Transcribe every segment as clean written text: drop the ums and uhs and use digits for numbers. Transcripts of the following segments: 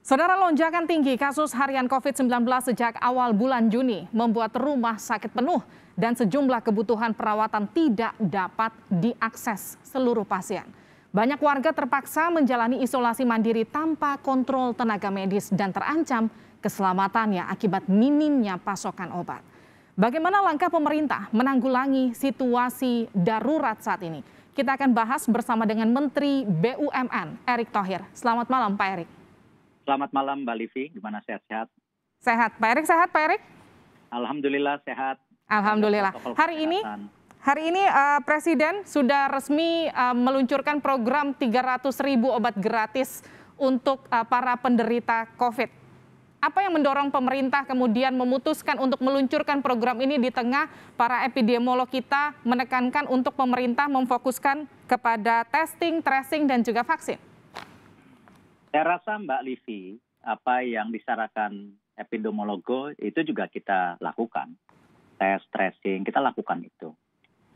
Saudara, lonjakan tinggi kasus harian COVID-19 sejak awal bulan Juni membuat rumah sakit penuh dan sejumlah kebutuhan perawatan tidak dapat diakses seluruh pasien. Banyak warga terpaksa menjalani isolasi mandiri tanpa kontrol tenaga medis dan terancam keselamatannya akibat minimnya pasokan obat. Bagaimana langkah pemerintah menanggulangi situasi darurat saat ini? Kita akan bahas bersama dengan Menteri BUMN, Erick Thohir. Selamat malam, Pak Erick. Selamat malam Mbak Livi, gimana sehat-sehat? Sehat, Pak Erick sehat, Pak Erick? Alhamdulillah sehat. Alhamdulillah. Hari ini Presiden sudah resmi meluncurkan program 300.000 obat gratis untuk para penderita COVID. Apa yang mendorong pemerintah kemudian memutuskan untuk meluncurkan program ini di tengah para epidemiolog kita menekankan untuk pemerintah memfokuskan kepada testing, tracing, dan juga vaksin? Saya rasa Mbak Livi, apa yang disarankan epidemiolog itu juga kita lakukan. Tes, tracing, kita lakukan itu.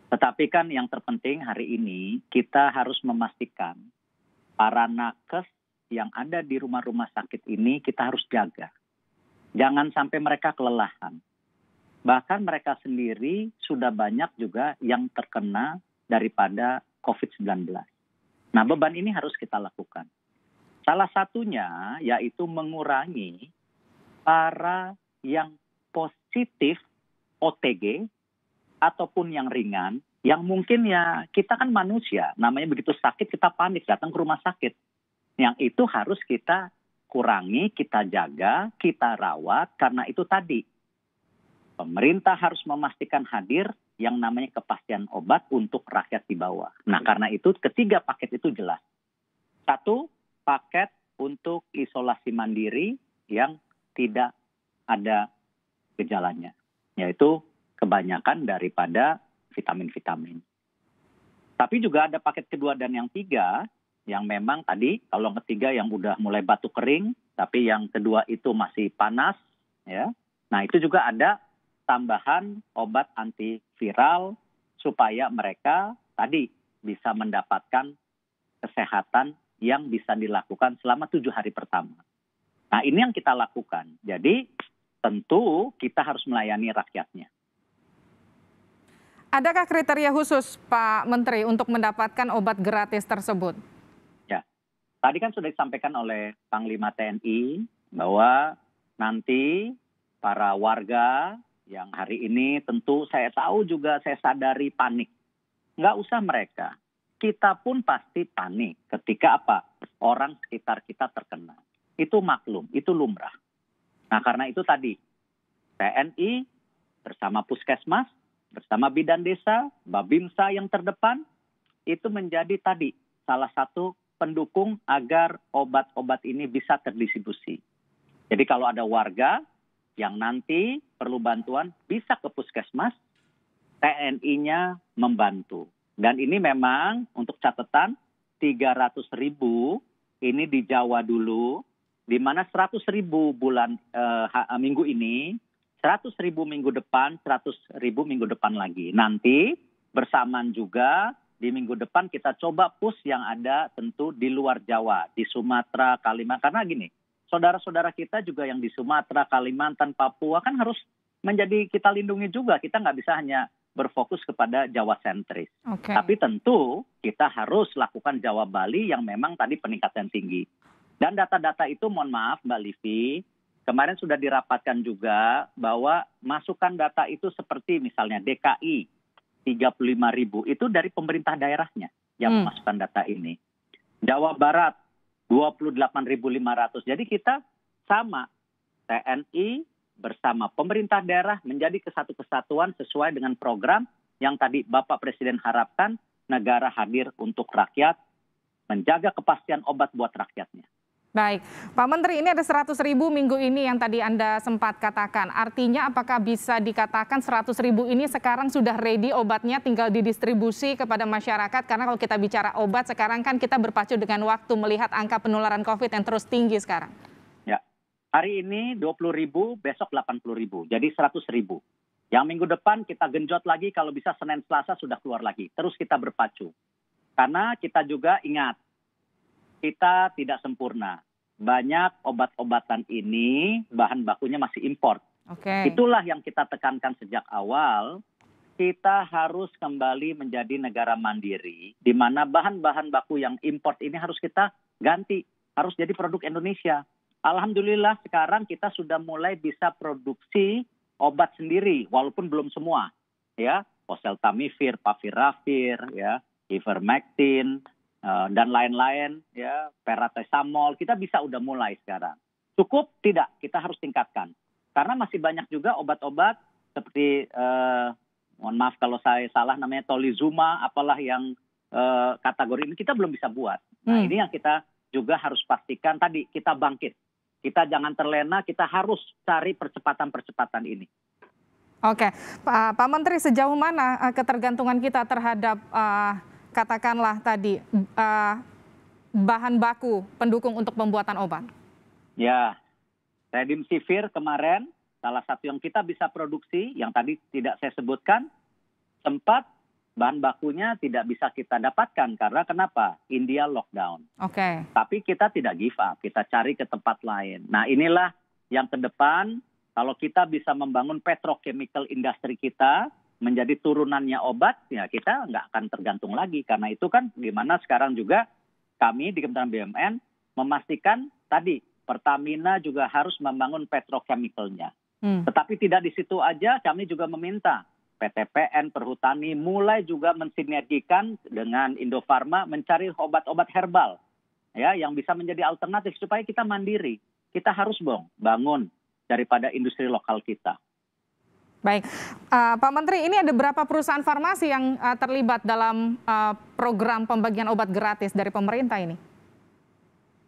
Tetapi kan yang terpenting hari ini kita harus memastikan para nakes yang ada di rumah-rumah sakit ini kita harus jaga. Jangan sampai mereka kelelahan. Bahkan mereka sendiri sudah banyak juga yang terkena daripada COVID-19. Nah, beban ini harus kita lakukan. Salah satunya yaitu mengurangi para yang positif OTG ataupun yang ringan, yang mungkin ya kita kan manusia, namanya begitu sakit kita panik datang ke rumah sakit. Yang itu harus kita kurangi, kita jaga, kita rawat, karena itu tadi. Pemerintah harus memastikan hadir yang namanya kepastian obat untuk rakyat di bawah. Nah, karena itu ketiga paket itu jelas. Satu, paket untuk isolasi mandiri yang tidak ada gejalanya, yaitu kebanyakan daripada vitamin-vitamin. Tapi juga ada paket kedua dan yang tiga, yang memang tadi kalau yang ketiga yang udah mulai batuk kering, tapi yang kedua itu masih panas, ya. Nah, itu juga ada tambahan obat antiviral supaya mereka tadi bisa mendapatkan kesehatan yang bisa dilakukan selama 7 hari pertama. Nah, ini yang kita lakukan. Jadi tentu kita harus melayani rakyatnya. Adakah kriteria khusus Pak Menteri untuk mendapatkan obat gratis tersebut? Ya, tadi kan sudah disampaikan oleh Panglima TNI bahwa nanti para warga yang hari ini tentu saya tahu juga saya sadari panik. Nggak usah mereka. Kita pun pasti panik ketika apa? Orang sekitar kita terkena. Itu maklum, itu lumrah. Nah, karena itu tadi TNI bersama Puskesmas, bersama Bidan Desa, Babinsa yang terdepan, itu menjadi tadi salah satu pendukung agar obat-obat ini bisa terdistribusi. Jadi kalau ada warga yang nanti perlu bantuan, bisa ke Puskesmas, TNI-nya membantu. Dan ini memang untuk catatan 300.000 ini di Jawa dulu, di mana 100.000 minggu ini, 100.000 minggu depan, 100.000 minggu depan lagi. Nanti bersamaan juga di minggu depan kita coba push yang ada tentu di luar Jawa, di Sumatera, Kalimantan. Karena gini, saudara-saudara kita juga yang di Sumatera, Kalimantan, Papua kan harus menjadi kita lindungi juga. Kita nggak bisa hanya berfokus kepada Jawa sentris. Okay. Tapi tentu kita harus lakukan Jawa Bali yang memang tadi peningkatan tinggi. Dan data-data itu mohon maaf Mbak Livi, kemarin sudah dirapatkan juga bahwa masukan data itu seperti misalnya DKI 35.000 itu dari pemerintah daerahnya yang memasukkan data ini. Jawa Barat 28.500. Jadi kita sama TNI bersama pemerintah daerah menjadi kesatu kesatuan sesuai dengan program yang tadi Bapak Presiden harapkan, negara hadir untuk rakyat, menjaga kepastian obat buat rakyatnya. Baik, Pak Menteri, ini ada 100.000 minggu ini yang tadi Anda sempat katakan. Artinya apakah bisa dikatakan 100.000 ini sekarang sudah ready obatnya, tinggal didistribusi kepada masyarakat? Karena kalau kita bicara obat sekarang kan kita berpacu dengan waktu melihat angka penularan COVID yang terus tinggi sekarang. Hari ini 20.000, besok 80.000, jadi 100.000. Yang minggu depan kita genjot lagi, kalau bisa Senin Selasa sudah keluar lagi. Terus kita berpacu. Karena kita juga ingat, kita tidak sempurna. banyak obat-obatan ini bahan bakunya masih import. Itulah yang kita tekankan sejak awal. Kita harus kembali menjadi negara mandiri, di mana bahan-bahan baku yang import ini harus kita ganti, harus jadi produk Indonesia. Alhamdulillah sekarang kita sudah mulai bisa produksi obat sendiri, walaupun belum semua, ya, oseltamivir, favipiravir, ya, ivermectin, dan lain-lain, ya, paracetamol, kita bisa udah mulai sekarang. Cukup tidak, kita harus tingkatkan, karena masih banyak juga obat-obat seperti mohon maaf kalau saya salah, namanya tolizuma, apalah yang kategori ini kita belum bisa buat. Nah, ini yang kita juga harus pastikan tadi, kita bangkit. Kita jangan terlena, kita harus cari percepatan-percepatan ini. Oke, Pak Menteri, sejauh mana ketergantungan kita terhadap katakanlah tadi bahan baku pendukung untuk pembuatan obat? Ya, remdesivir kemarin, salah satu yang kita bisa produksi, yang tadi tidak saya sebutkan, sempat bahan bakunya tidak bisa kita dapatkan. Karena kenapa? India lockdown. Tapi kita tidak give up, kita cari ke tempat lain. Nah, inilah yang ke depan, kalau kita bisa membangun petrochemical industry kita, menjadi turunannya obat, ya kita nggak akan tergantung lagi. Karena itu kan gimana sekarang juga kami di Kementerian BUMN memastikan tadi, Pertamina juga harus membangun petrochemicalnya. Tetapi tidak di situ aja, kami juga meminta PTPN, Perhutani mulai juga mensinergikan dengan Indofarma mencari obat-obat herbal, ya, yang bisa menjadi alternatif supaya kita mandiri. Kita harus bangun daripada industri lokal kita. Baik, Pak Menteri, ini ada berapa perusahaan farmasi yang terlibat dalam program pembagian obat gratis dari pemerintah ini?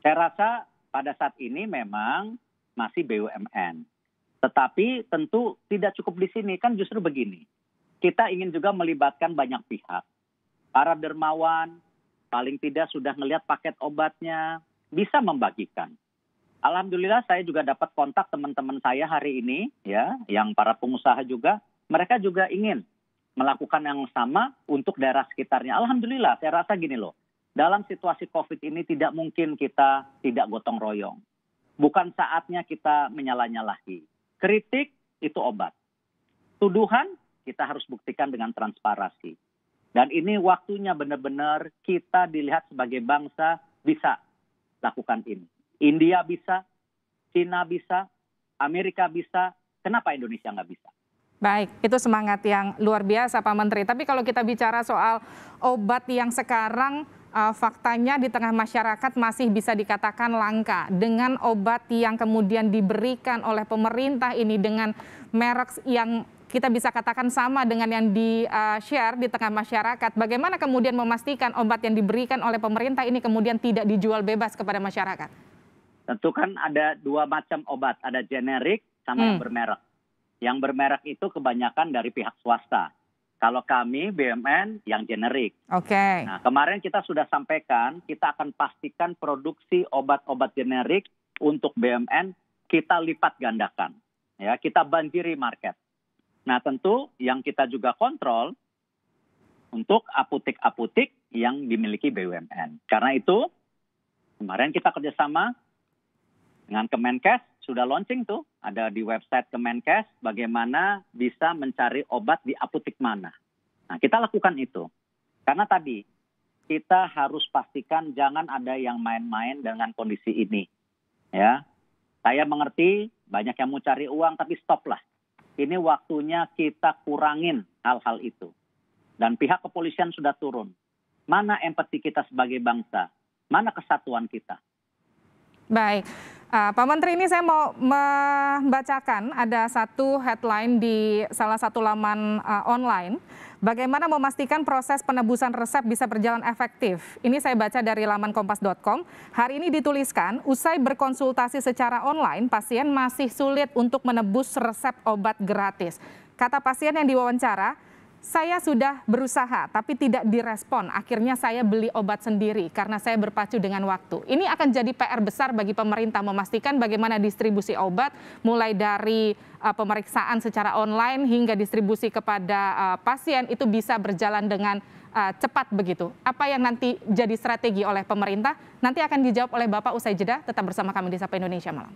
Saya rasa pada saat ini memang masih BUMN. Tetapi tentu tidak cukup di sini, kan justru begini. Kita ingin juga melibatkan banyak pihak. Para dermawan paling tidak sudah melihat paket obatnya, bisa membagikan. Alhamdulillah saya juga dapat kontak teman-teman saya hari ini, ya, yang para pengusaha juga. Mereka juga ingin melakukan yang sama untuk daerah sekitarnya. Alhamdulillah, saya rasa gini loh. Dalam situasi COVID ini tidak mungkin kita tidak gotong royong. Bukan saatnya kita menyalah-nyalahi. Kritik itu obat. Tuduhan kita harus buktikan dengan transparansi. Dan ini waktunya benar-benar kita dilihat sebagai bangsa bisa lakukan ini. India bisa, Cina bisa, Amerika bisa, kenapa Indonesia nggak bisa? Baik, itu semangat yang luar biasa Pak Menteri. Tapi kalau kita bicara soal obat yang sekarang faktanya di tengah masyarakat masih bisa dikatakan langka. Dengan obat yang kemudian diberikan oleh pemerintah ini dengan merek yang kita bisa katakan sama dengan yang di-share di tengah masyarakat. Bagaimana kemudian memastikan obat yang diberikan oleh pemerintah ini kemudian tidak dijual bebas kepada masyarakat? Tentu kan ada dua macam obat, ada generik sama yang bermerek. Yang bermerek itu kebanyakan dari pihak swasta. Kalau kami BUMN yang generik. Nah, kemarin kita sudah sampaikan, kita akan pastikan produksi obat-obat generik untuk BUMN kita lipat gandakan. Ya, kita banjiri market. Nah, tentu yang kita juga kontrol untuk apotek-apotek yang dimiliki BUMN. Karena itu, kemarin kita kerjasama dengan Kemenkes, sudah launching tuh, ada di website Kemenkes, bagaimana bisa mencari obat di apotek mana. Nah, kita lakukan itu. Karena tadi, kita harus pastikan jangan ada yang main-main dengan kondisi ini. Ya, saya mengerti banyak yang mau cari uang, tapi stop lah. Ini waktunya kita kurangin hal-hal itu. Dan pihak kepolisian sudah turun. Mana empati kita sebagai bangsa? Mana kesatuan kita? Baik, Pak Menteri, ini saya mau membacakan ada satu headline di salah satu laman online. Bagaimana memastikan proses penebusan resep bisa berjalan efektif? Ini saya baca dari laman kompas.com. Hari ini dituliskan, usai berkonsultasi secara online, pasien masih sulit untuk menebus resep obat gratis. Kata pasien yang diwawancara, saya sudah berusaha tapi tidak direspon. Akhirnya saya beli obat sendiri karena saya berpacu dengan waktu. Ini akan jadi PR besar bagi pemerintah memastikan bagaimana distribusi obat mulai dari pemeriksaan secara online hingga distribusi kepada pasien itu bisa berjalan dengan cepat begitu. Apa yang nanti jadi strategi oleh pemerintah nanti akan dijawab oleh Bapak usai jeda. Tetap bersama kami di Sapa Indonesia Malam.